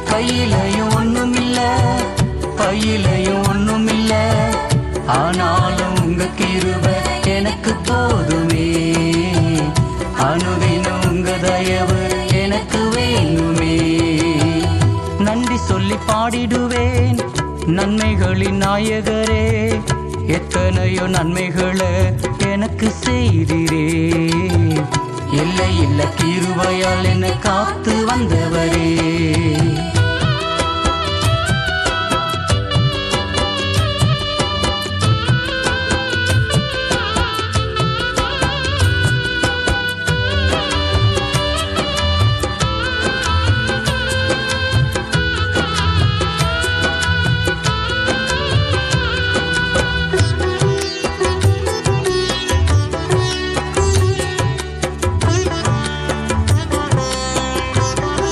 கையிலையும் ஒண்ணுமில்ல, பையிலையும் ஒண்ணுமில்ல, ஆனாலும் உங்க கிருபை எனக்கு போதுமே. அனுதினம் உங்க தயவு எனக்கு வேணுமே. நன்றி சொல்லி பாடிடுவேன் நன்மைகளின் நாயகரே. எத்தனையோ நன்மைகளை எனக்கு செய்தீரே. எல்லை இல்ல கிருபையால் என்னை காத்து வந்தவர்